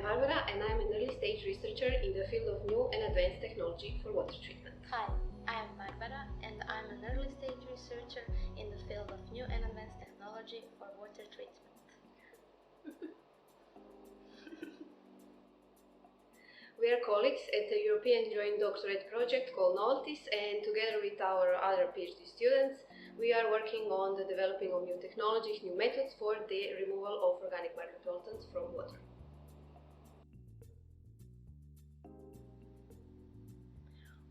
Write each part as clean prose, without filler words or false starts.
Barbara and I'm an early stage researcher in the field of new and advanced technology for water treatment. Hi, I am Barbara and I'm an early stage researcher in the field of new and advanced technology for water treatment. We are colleagues at the European Joint Doctorate project called NOWELTIES, and together with our other PhD students, we are working on the developing of new technologies, new methods for the removal of organic micropollutants from water.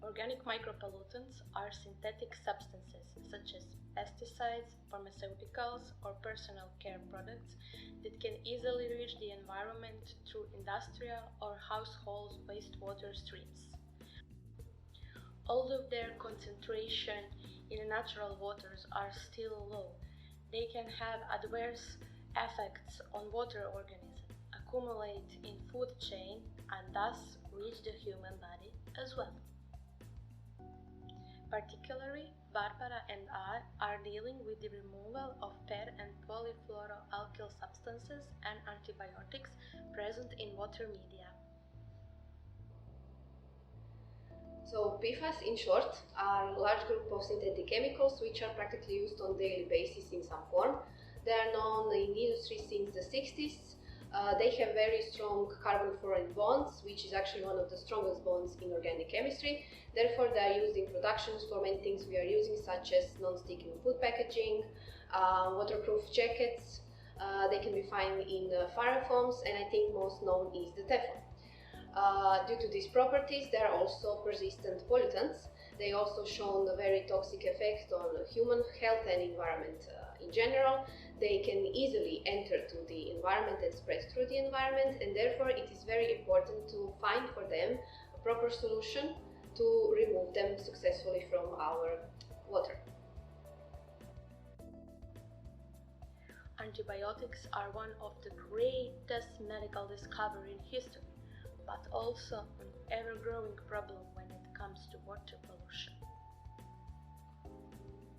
Organic micropollutants are synthetic substances such as pesticides, pharmaceuticals, or personal care products that can easily reach the environment through industrial or household wastewater streams. Although their concentration in natural waters are still low, they can have adverse effects on water organisms, accumulate in food chain, and thus reach the human body as well. Particularly, Barbara and I are dealing with the removal of per and polyfluoralkalyl substances and antibiotics present in water media. So PFAS, in short, are a large group of synthetic chemicals which are practically used on a daily basis in some form. They are known in the industry since the 60s. They have very strong carbon-fluorine bonds, which is actually one of the strongest bonds in organic chemistry. Therefore, they are used in productions for many things we are using, such as non-stick in food packaging, waterproof jackets. They can be found in fire foams, and I think most known is the Teflon. Due to these properties, they are also persistent pollutants. They also show a very toxic effect on human health and environment in general. They can easily enter to the environment and spread through the environment, and therefore it is very important to find for them a proper solution to remove them successfully from our water. Antibiotics are one of the greatest medical discoveries in history, but also an ever-growing problem when it comes to water pollution.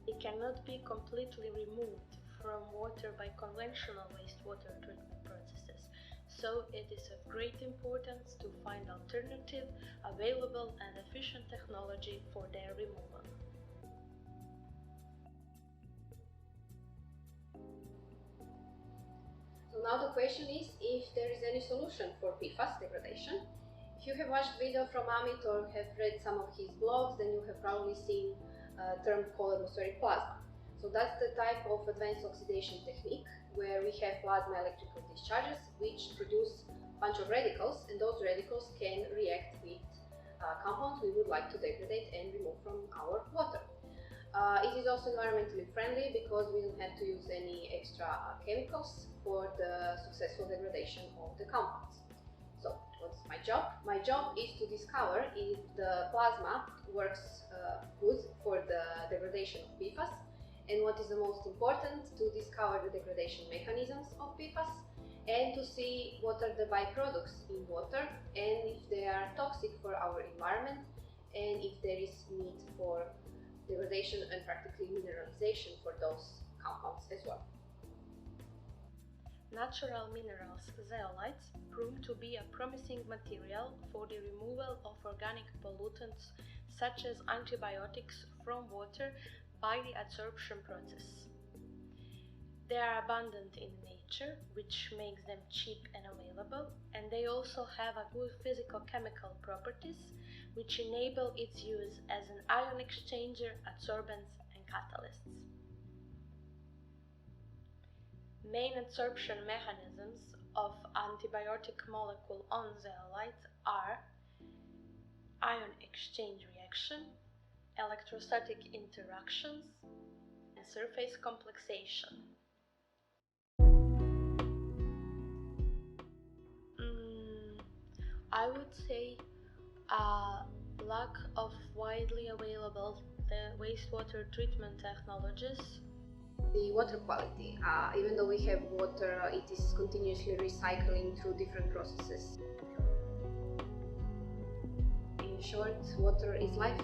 They cannot be completely removed from water by conventional wastewater treatment processes, so it is of great importance to find alternative, available and efficient technology for their removal. So now the question is if there is any solution for PFAS degradation. If you have watched video from Amit or have read some of his blogs, then you have probably seen a term called atmospheric plasma. So that's the type of advanced oxidation technique where we have plasma electrical discharges which produce a bunch of radicals, and those radicals can react with compounds we would like to degrade and remove from our water. It is also environmentally friendly because we don't have to use any extra chemicals for the successful degradation of the compounds. So what's my job? My job is to discover if the plasma works good for the degradation of PFAS, and what is the most important, to discover the degradation mechanisms of PFAS and to see what are the byproducts in water and if they are toxic for our environment and if there is need for degradation and practically mineralization for those compounds as well. Natural minerals, zeolites, prove to be a promising material for the removal of organic pollutants such as antibiotics from water by the adsorption process. They are abundant in nature, which makes them cheap and available, and they also have a good physical-chemical properties, which enable its use as an ion exchanger, adsorbents, and catalysts. Main adsorption mechanisms of antibiotic molecule on zeolites are ion exchange reaction, electrostatic interactions, and surface complexation. I would say lack of widely available wastewater treatment technologies. The water quality. Even though we have water, it is continuously recycling through different processes. In short, water is life.